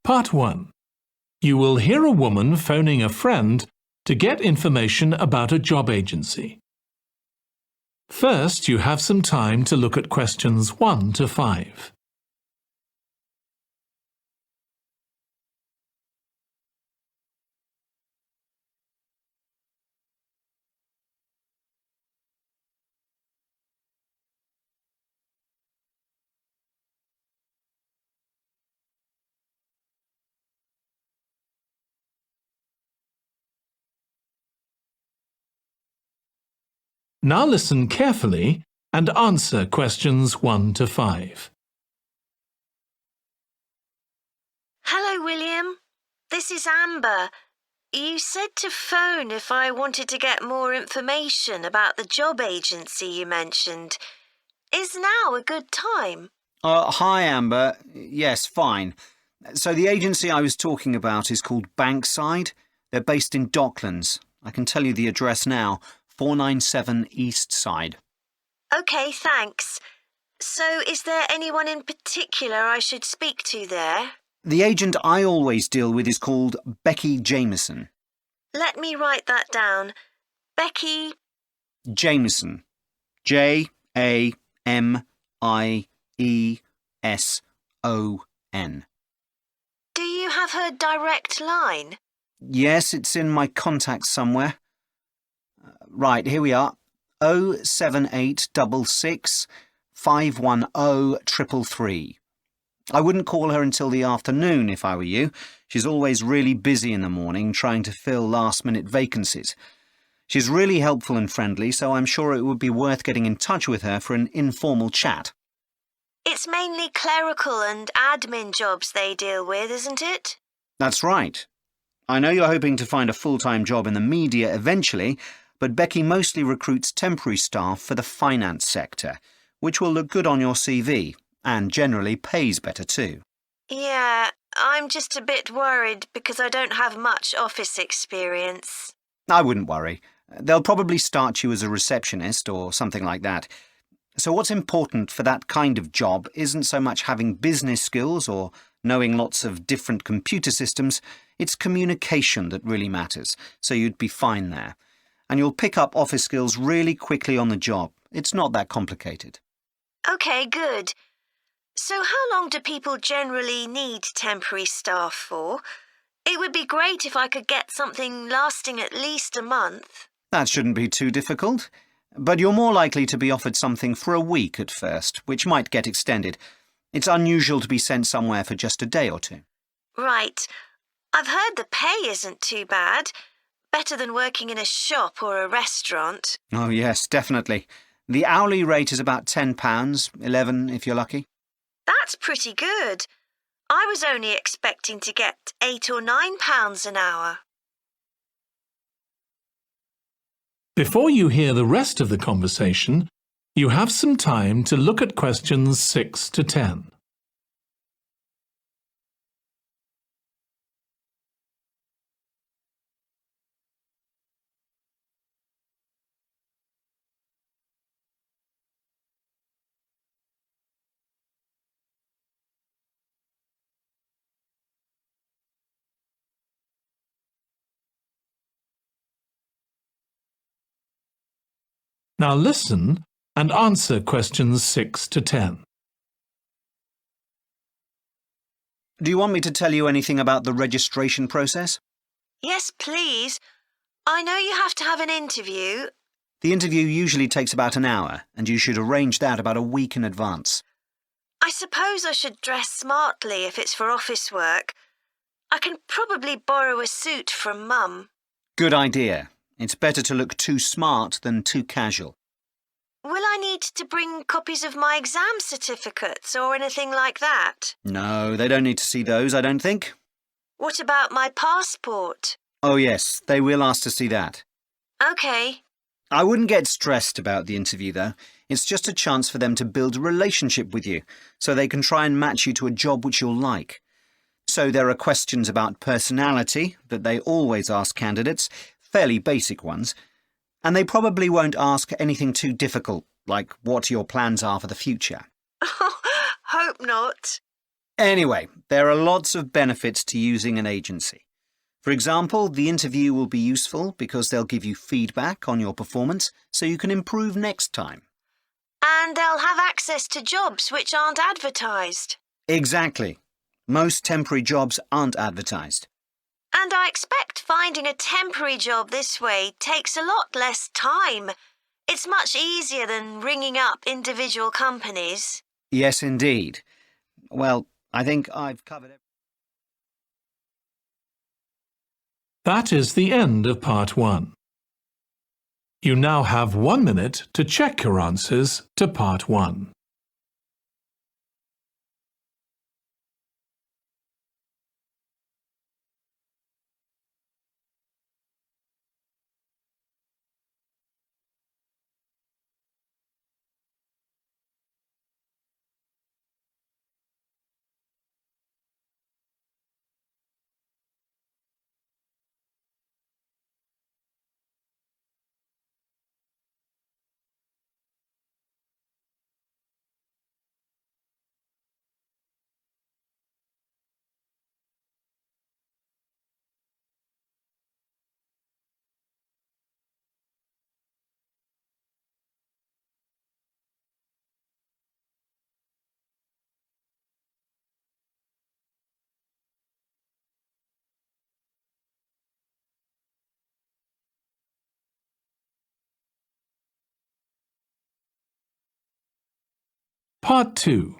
Part 1. You will hear a woman phoning a friend to get information about a job agency. First, you have some time to look at questions 1 to 5. Now listen carefully and answer questions 1 to 5. Hello, William. This is Amber. You said to phone if I wanted to get more information about the job agency you mentioned. Is now a good time? Hi, Amber. Yes, fine. So the agency I was talking about is called Bankside. They're based in Docklands. I can tell you the address now, 497 East Side. OK, thanks. So is there anyone in particular I should speak to there? The agent I always deal with is called Becky Jameson. Let me write that down. Becky Jameson. Jameson. Do you have her direct line? Yes, it's in my contacts somewhere. Right, here we are. 07866 510 333. I wouldn't call her until the afternoon if I were you. She's always really busy in the morning trying to fill last-minute vacancies. She's really helpful and friendly, so I'm sure it would be worth getting in touch with her for an informal chat. It's mainly clerical and admin jobs they deal with, isn't it? That's right. I know you're hoping to find a full-time job in the media eventually, but Becky mostly recruits temporary staff for the finance sector, which will look good on your CV and generally pays better too. Yeah, I'm just a bit worried because I don't have much office experience. I wouldn't worry. They'll probably start you as a receptionist or something like that. So what's important for that kind of job isn't so much having business skills or knowing lots of different computer systems. It's communication that really matters, so you'd be fine there. And you'll pick up office skills really quickly on the job. It's not that complicated. OK, good. So how long do people generally need temporary staff for? It would be great if I could get something lasting at least a month. That shouldn't be too difficult. But you're more likely to be offered something for a week at first, which might get extended. It's unusual to be sent somewhere for just a day or two. Right. I've heard the pay isn't too bad. Better than working in a shop or a restaurant. Oh, yes, definitely. The hourly rate is about £10, $11 if you're lucky. That's pretty good. I was only expecting to get £8 or £9 an hour. Before you hear the rest of the conversation, you have some time to look at questions 6 to 10. Now listen and answer questions 6 to 10. Do you want me to tell you anything about the registration process? Yes, please. I know you have to have an interview. The interview usually takes about an hour, and you should arrange that about a week in advance. I suppose I should dress smartly if it's for office work. I can probably borrow a suit from Mum. Good idea. It's better to look too smart than too casual. Will I need to bring copies of my exam certificates or anything like that? No, they don't need to see those, I don't think. What about my passport? Oh, yes, they will ask to see that. OK. I wouldn't get stressed about the interview, though. It's just a chance for them to build a relationship with you, so they can try and match you to a job which you'll like. So there are questions about personality that they always ask candidates, fairly basic ones, and they probably won't ask anything too difficult, like what your plans are for the future. Hope not. Anyway, there are lots of benefits to using an agency. For example, the interview will be useful because they'll give you feedback on your performance so you can improve next time. And they'll have access to jobs which aren't advertised. Exactly. Most temporary jobs aren't advertised. And I expect finding a temporary job this way takes a lot less time. It's much easier than ringing up individual companies. Yes, indeed. Well, I think I've covered it. That is the end of part 1. You now have 1 minute to check your answers to part 1. Part 2.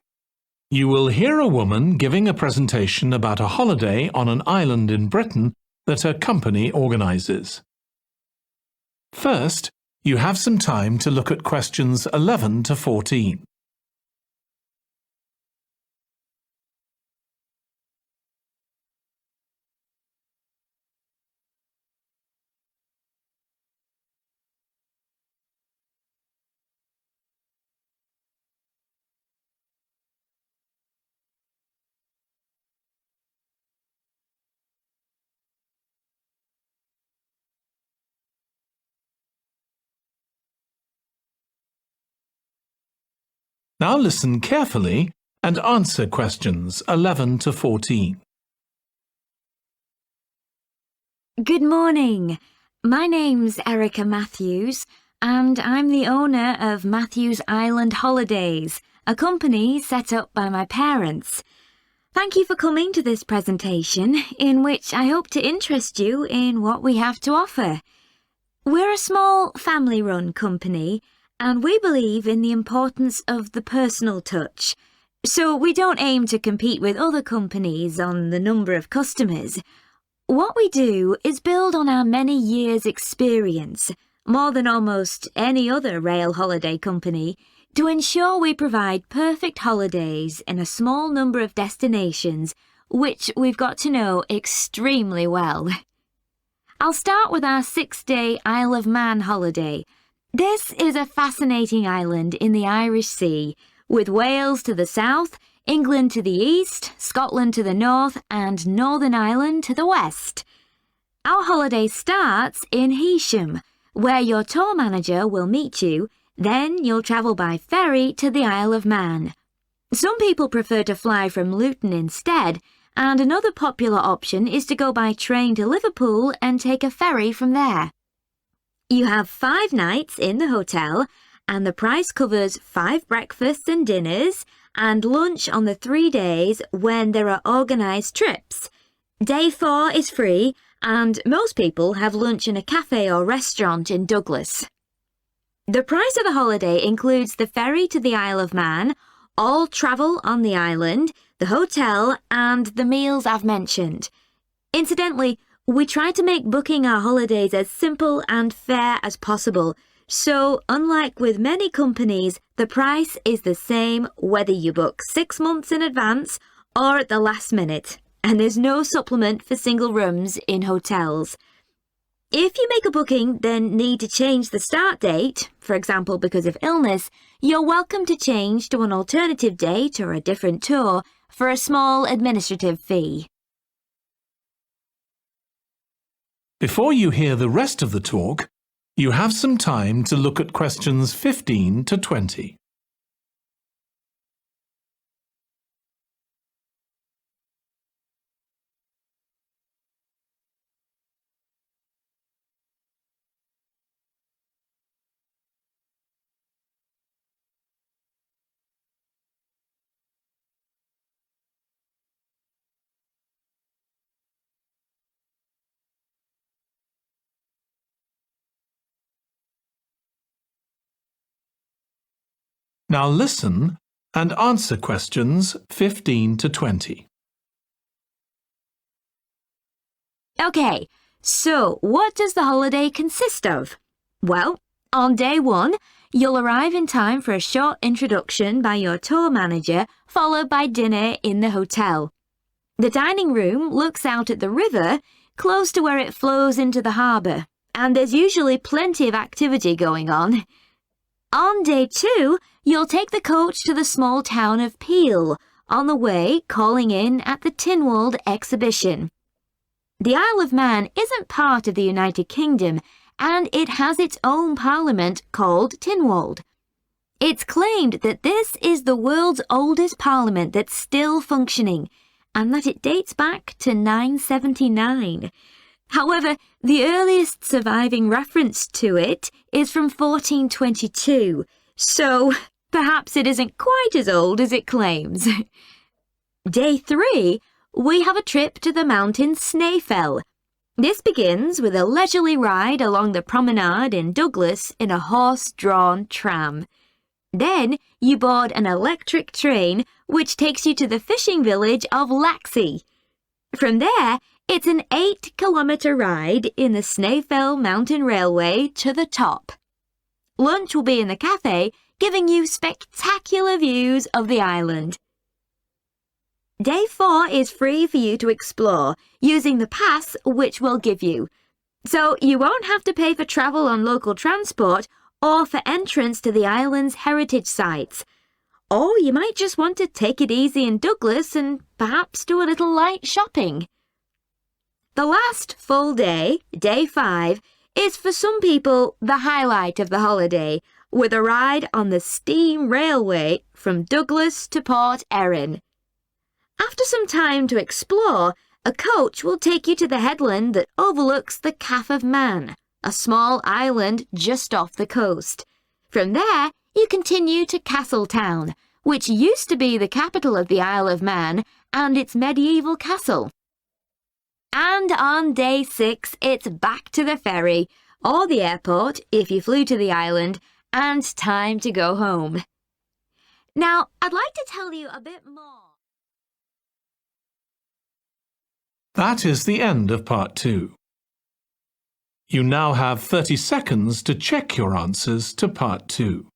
You will hear a woman giving a presentation about a holiday on an island in Britain that her company organises. First, you have some time to look at questions 11 to 14. Now listen carefully and answer questions 11 to 14. Good morning. My name's Erica Matthews, and I'm the owner of Matthews Island Holidays, a company set up by my parents. Thank you for coming to this presentation, in which I hope to interest you in what we have to offer. We're a small family-run company, and we believe in the importance of the personal touch. So we don't aim to compete with other companies on the number of customers. What we do is build on our many years' experience, more than almost any other rail holiday company, to ensure we provide perfect holidays in a small number of destinations, which we've got to know extremely well. I'll start with our 6-day Isle of Man holiday. This is a fascinating island in the Irish Sea, with Wales to the south, England to the east, Scotland to the north, and Northern Ireland to the west. Our holiday starts in Heysham, where your tour manager will meet you. Then you'll travel by ferry to the Isle of Man. Some people prefer to fly from Luton instead, and another popular option is to go by train to Liverpool and take a ferry from there. You have 5 nights in the hotel, and the price covers 5 breakfasts and dinners, and lunch on the 3 days when there are organised trips. Day 4 is free, and most people have lunch in a cafe or restaurant in Douglas. The price of the holiday includes the ferry to the Isle of Man, all travel on the island, the hotel, and the meals I've mentioned. Incidentally, we try to make booking our holidays as simple and fair as possible, so unlike with many companies, the price is the same whether you book 6 months in advance or at the last minute, and there's no supplement for single rooms in hotels. If you make a booking, then need to change the start date, for example because of illness, you're welcome to change to an alternative date or a different tour for a small administrative fee. Before you hear the rest of the talk, You have some time to look at questions 15 to 20. Now listen and answer questions 15 to 20. OK, so what does the holiday consist of? Well, on day 1, you'll arrive in time for a short introduction by your tour manager, followed by dinner in the hotel. The dining room looks out at the river, close to where it flows into the harbour, and there's usually plenty of activity going on. On day 2, you'll take the coach to the small town of Peel, on the way calling in at the Tynwald exhibition. The Isle of Man isn't part of the United Kingdom, and it has its own parliament called Tynwald. It's claimed that this is the world's oldest parliament that's still functioning, and that it dates back to 979. However, the earliest surviving reference to it is from 1422, so perhaps it isn't quite as old as it claims. Day 3, we have a trip to the mountain Snaefell. This begins with a leisurely ride along the promenade in Douglas in a horse-drawn tram. Then you board an electric train which takes you to the fishing village of Laxey. From there, it's an 8-kilometre ride in the Snaefell Mountain Railway to the top. Lunch will be in the cafe, giving you spectacular views of the island. Day 4 is free for you to explore, using the pass which we'll give you. So you won't have to pay for travel on local transport or for entrance to the island's heritage sites. Or you might just want to take it easy in Douglas and perhaps do a little light shopping. The last full day, day 5, is for some people the highlight of the holiday, with a ride on the steam railway from Douglas to Port Erin. After some time to explore, a coach will take you to the headland that overlooks the Calf of Man, a small island just off the coast. From there, you continue to Castletown, which used to be the capital of the Isle of Man and its medieval castle. And on day 6, it's back to the ferry, or the airport if you flew to the island, and time to go home. Now, I'd like to tell you a bit more. That is the end of part 2. You now have 30 seconds to check your answers to part 2.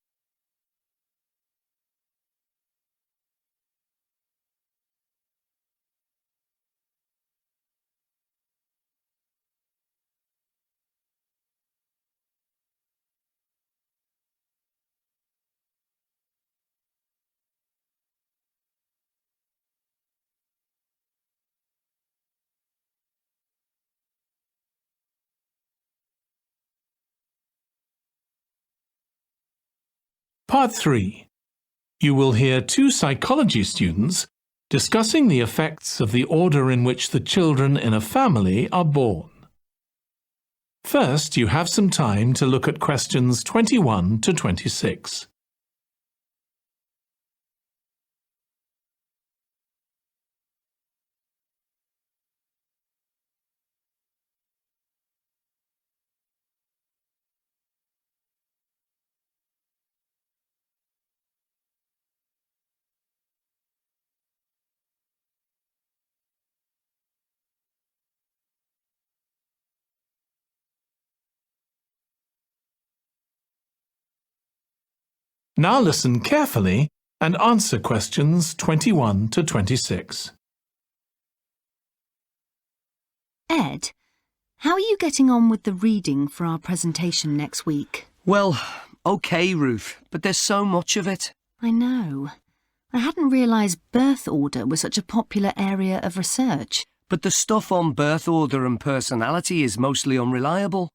Part 3. You will hear 2 psychology students discussing the effects of the order in which the children in a family are born. First, you have some time to look at questions 21 to 26. Now listen carefully and answer questions 21 to 26. Ed, how are you getting on with the reading for our presentation next week? Well, OK, Ruth, but there's so much of it. I know. I hadn't realised birth order was such a popular area of research. But the stuff on birth order and personality is mostly unreliable.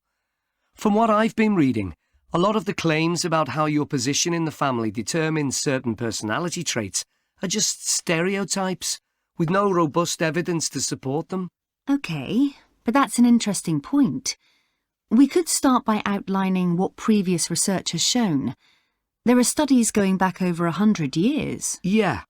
From what I've been reading, a lot of the claims about how your position in the family determines certain personality traits are just stereotypes, with no robust evidence to support them. OK, but that's an interesting point. We could start by outlining what previous research has shown. There are studies going back over 100 years. Yeah,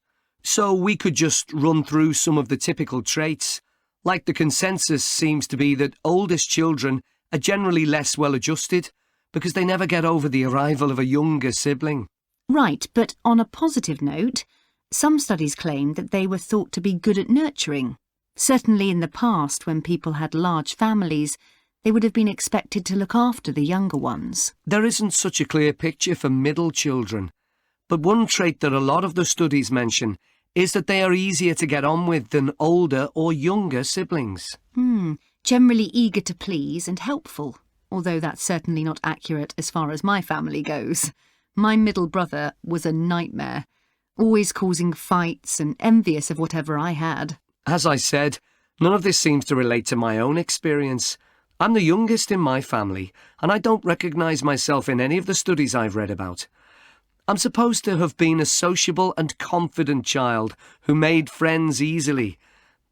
so we could just run through some of the typical traits. Like the consensus seems to be that oldest children are generally less well-adjusted because they never get over the arrival of a younger sibling. Right, but on a positive note, some studies claim that they were thought to be good at nurturing. Certainly in the past, when people had large families, they would have been expected to look after the younger ones. There isn't such a clear picture for middle children, but one trait that a lot of the studies mention is that they are easier to get on with than older or younger siblings. Generally eager to please and helpful, although that's certainly not accurate as far as my family goes. My middle brother was a nightmare, always causing fights and envious of whatever I had. As I said, none of this seems to relate to my own experience. I'm the youngest in my family, and I don't recognise myself in any of the studies I've read about. I'm supposed to have been a sociable and confident child who made friends easily,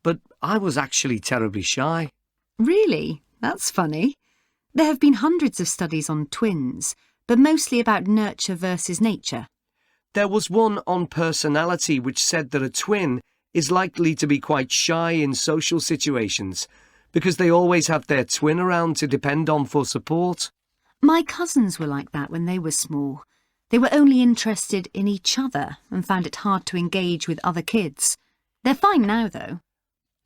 but I was actually terribly shy. Really? That's funny. There have been hundreds of studies on twins, but mostly about nurture versus nature. There was one on personality which said that a twin is likely to be quite shy in social situations because they always have their twin around to depend on for support. My cousins were like that when they were small. They were only interested in each other and found it hard to engage with other kids. They're fine now, though.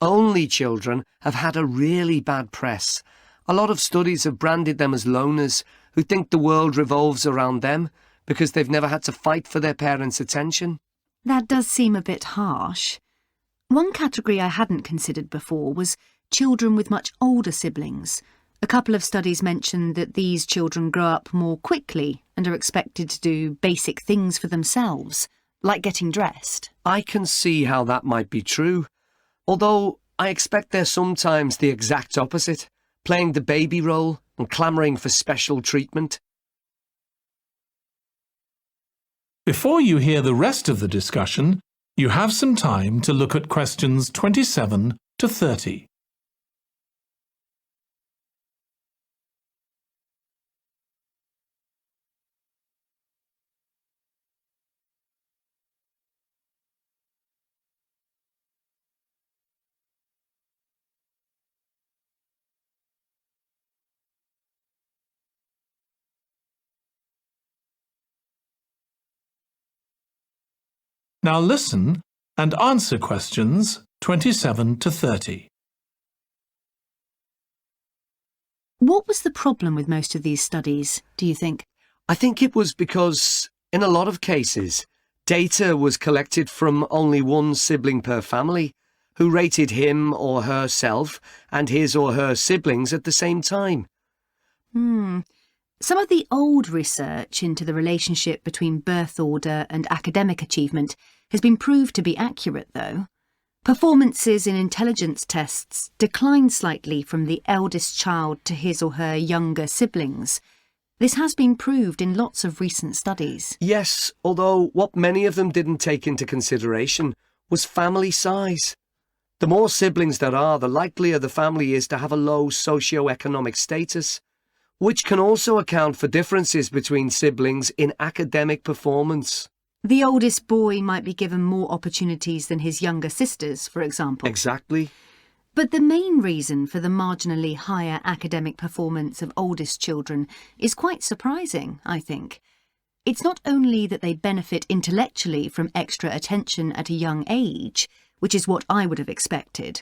Only children have had a really bad press. A lot of studies have branded them as loners who think the world revolves around them because they've never had to fight for their parents' attention. That does seem a bit harsh. One category I hadn't considered before was children with much older siblings. A couple of studies mentioned that these children grow up more quickly and are expected to do basic things for themselves, like getting dressed. I can see how that might be true, although I expect they're sometimes the exact opposite, playing the baby role and clamouring for special treatment. Before you hear the rest of the discussion, you have some time to look at questions 27 to 30. Now listen and answer questions 27 to 30. What was the problem with most of these studies, do you think? I think it was because, in a lot of cases, data was collected from only one sibling per family, who rated him or herself and his or her siblings at the same time. Some of the old research into the relationship between birth order and academic achievement has been proved to be accurate, though. Performances in intelligence tests declined slightly from the eldest child to his or her younger siblings. This has been proved in lots of recent studies. Yes, although what many of them didn't take into consideration was family size. The more siblings there are, the likelier the family is to have a low socio-economic status, which can also account for differences between siblings in academic performance. The oldest boy might be given more opportunities than his younger sisters, for example. Exactly. But the main reason for the marginally higher academic performance of oldest children is quite surprising, I think. It's not only that they benefit intellectually from extra attention at a young age, which is what I would have expected.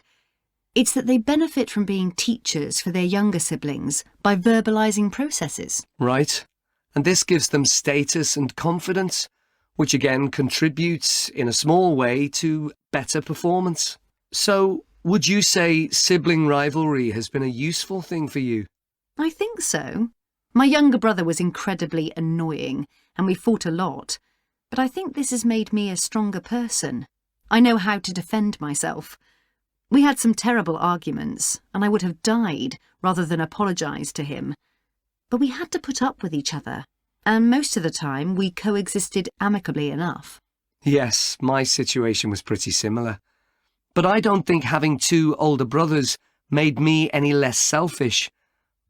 It's that they benefit from being teachers for their younger siblings by verbalising processes. Right. And this gives them status and confidence, which again contributes in a small way to better performance. So, would you say sibling rivalry has been a useful thing for you? I think so. My younger brother was incredibly annoying, and we fought a lot. But I think this has made me a stronger person. I know how to defend myself. We had some terrible arguments, and I would have died rather than apologise to him. but we had to put up with each other, and most of the time we coexisted amicably enough. Yes, my situation was pretty similar. But I don't think having two older brothers made me any less selfish.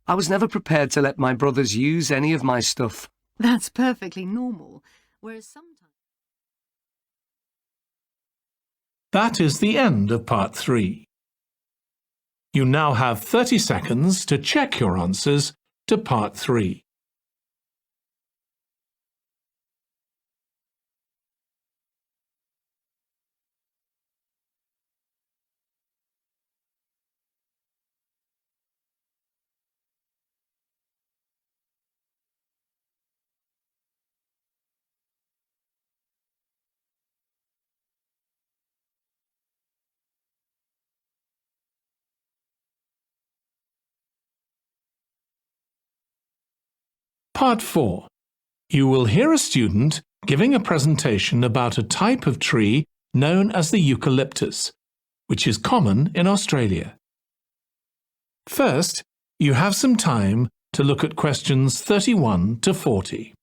I was never prepared to let my brothers use any of my stuff. That's perfectly normal, whereas sometimes... That is the end of part 3. You now have 30 seconds to check your answers to part 3. Part 4. You will hear a student giving a presentation about a type of tree known as the eucalyptus, which is common in Australia. First, you have some time to look at questions 31 to 40.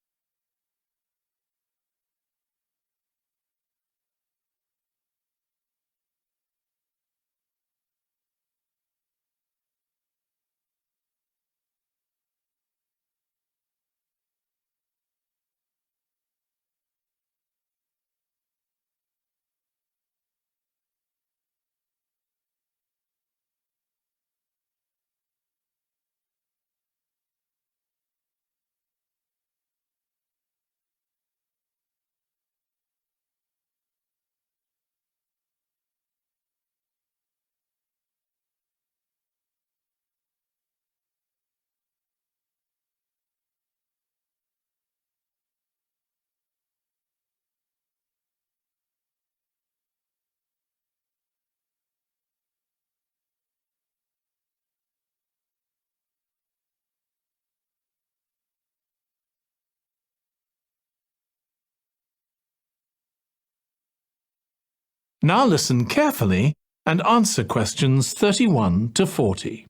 Now listen carefully and answer questions 31 to 40.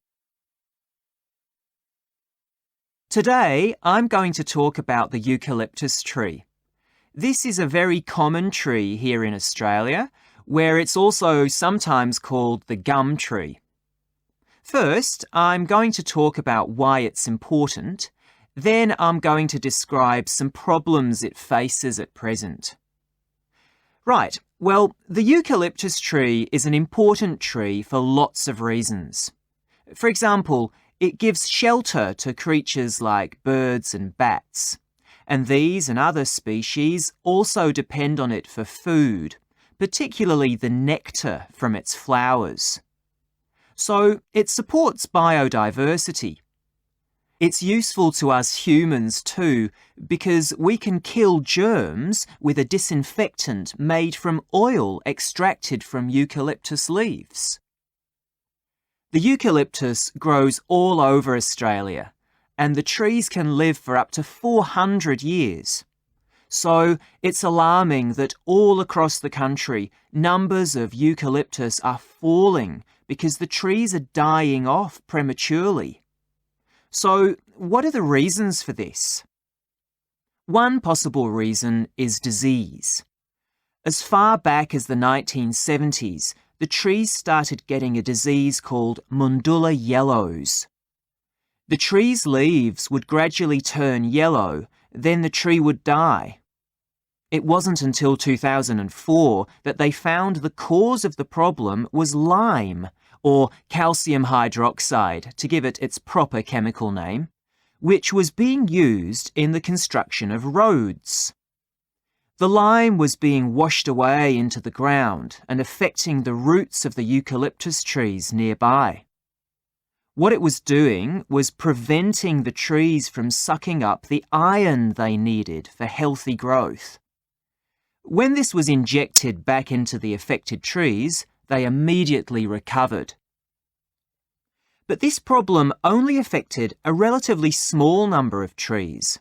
Today, I'm going to talk about the eucalyptus tree. This is a very common tree here in Australia, where it's also sometimes called the gum tree. First, I'm going to talk about why it's important. Then I'm going to describe some problems it faces at present. Right, well, the eucalyptus tree is an important tree for lots of reasons. For example, it gives shelter to creatures like birds and bats, and these and other species also depend on it for food, particularly the nectar from its flowers. So it supports biodiversity. It's useful to us humans too, because we can kill germs with a disinfectant made from oil extracted from eucalyptus leaves. The eucalyptus grows all over Australia, and the trees can live for up to 400 years. So it's alarming that all across the country, numbers of eucalyptus are falling because the trees are dying off prematurely. So, what are the reasons for this? One possible reason is disease. As far back as the 1970s, the trees started getting a disease called Mundula yellows. The tree's leaves would gradually turn yellow, then the tree would die. It wasn't until 2004 that they found the cause of the problem was lime, or calcium hydroxide, to give it its proper chemical name, which was being used in the construction of roads. The lime was being washed away into the ground and affecting the roots of the eucalyptus trees nearby. What it was doing was preventing the trees from sucking up the iron they needed for healthy growth. When this was injected back into the affected trees, they immediately recovered. But this problem only affected a relatively small number of trees.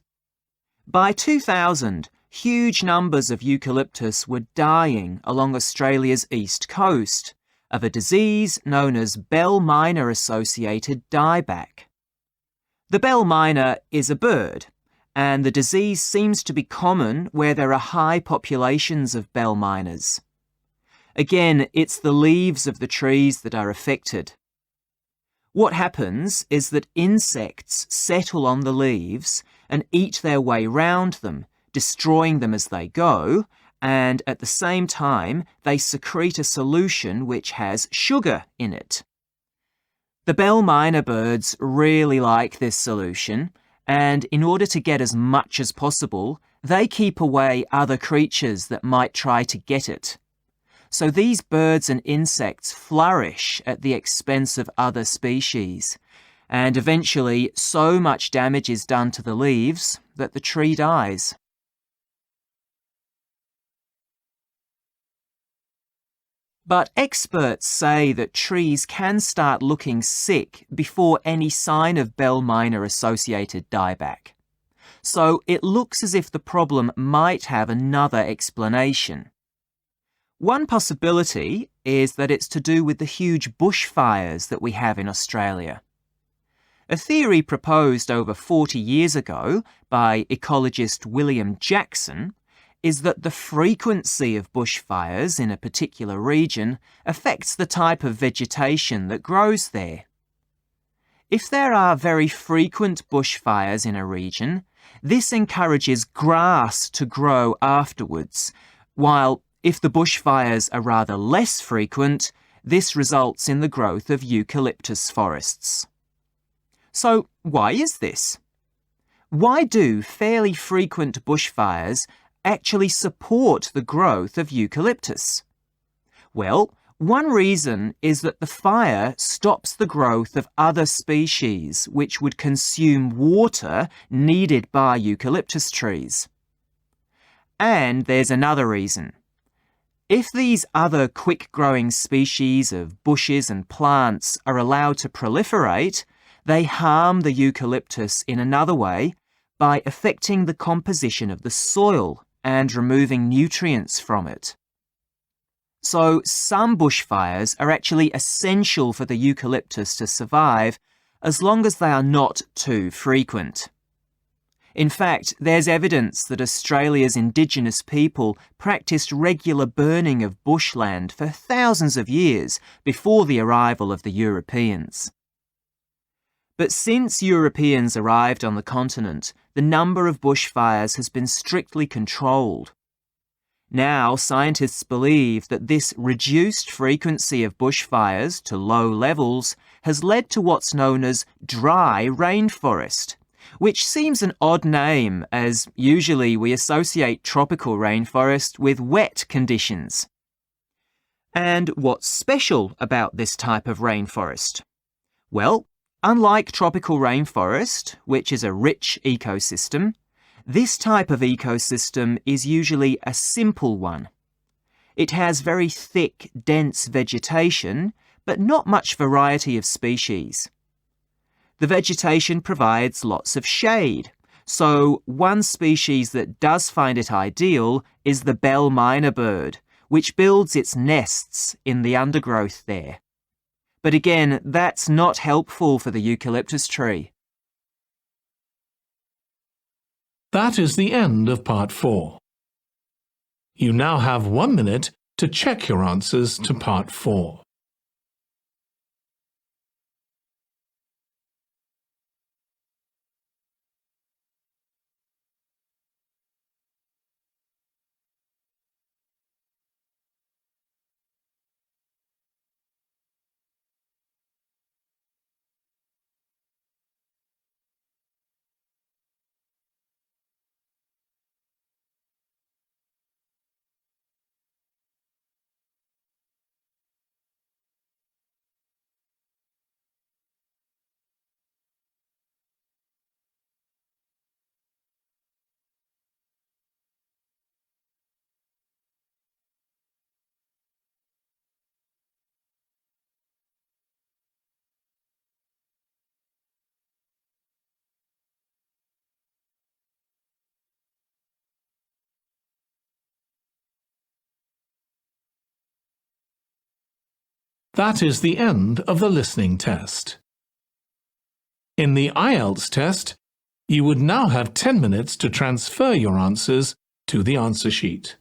By 2000, huge numbers of eucalyptus were dying along Australia's east coast of a disease known as Bell minor associated dieback. The bell miner is a bird, and the disease seems to be common where there are high populations of bell miners. Again, it's the leaves of the trees that are affected. What happens is that insects settle on the leaves and eat their way round them, destroying them as they go, and at the same time they secrete a solution which has sugar in it. The bell miner birds really like this solution, and in order to get as much as possible, they keep away other creatures that might try to get it. So these birds and insects flourish at the expense of other species, and eventually so much damage is done to the leaves that the tree dies. But experts say that trees can start looking sick before any sign of bell miner-associated dieback. So it looks as if the problem might have another explanation. One possibility is that it's to do with the huge bushfires that we have in Australia. A theory proposed over 40 years ago by ecologist William Jackson is that the frequency of bushfires in a particular region affects the type of vegetation that grows there. If there are very frequent bushfires in a region, this encourages grass to grow afterwards, while if the bushfires are rather less frequent, this results in the growth of eucalyptus forests. So why is this? Why do fairly frequent bushfires actually support the growth of eucalyptus? Well, one reason is that the fire stops the growth of other species which would consume water needed by eucalyptus trees. And there's another reason. If these other quick-growing species of bushes and plants are allowed to proliferate, they harm the eucalyptus in another way by affecting the composition of the soil and removing nutrients from it. So some bushfires are actually essential for the eucalyptus to survive as long as they are not too frequent. In fact, there's evidence that Australia's Indigenous people practiced regular burning of bushland for thousands of years before the arrival of the Europeans. But since Europeans arrived on the continent, the number of bushfires has been strictly controlled. Now, scientists believe that this reduced frequency of bushfires to low levels has led to what's known as dry rainforest, which seems an odd name as usually we associate tropical rainforest with wet conditions. And what's special about this type of rainforest? Well, unlike tropical rainforest, which is a rich ecosystem, this type of ecosystem is usually a simple one. It has very thick, dense vegetation, but not much variety of species. The vegetation provides lots of shade, so one species that does find it ideal is the bell miner bird, which builds its nests in the undergrowth there. But again, that's not helpful for the eucalyptus tree. That is the end of part 4. You now have 1 minute to check your answers to part 4. That is the end of the listening test. In the IELTS test, you would now have 10 minutes to transfer your answers to the answer sheet.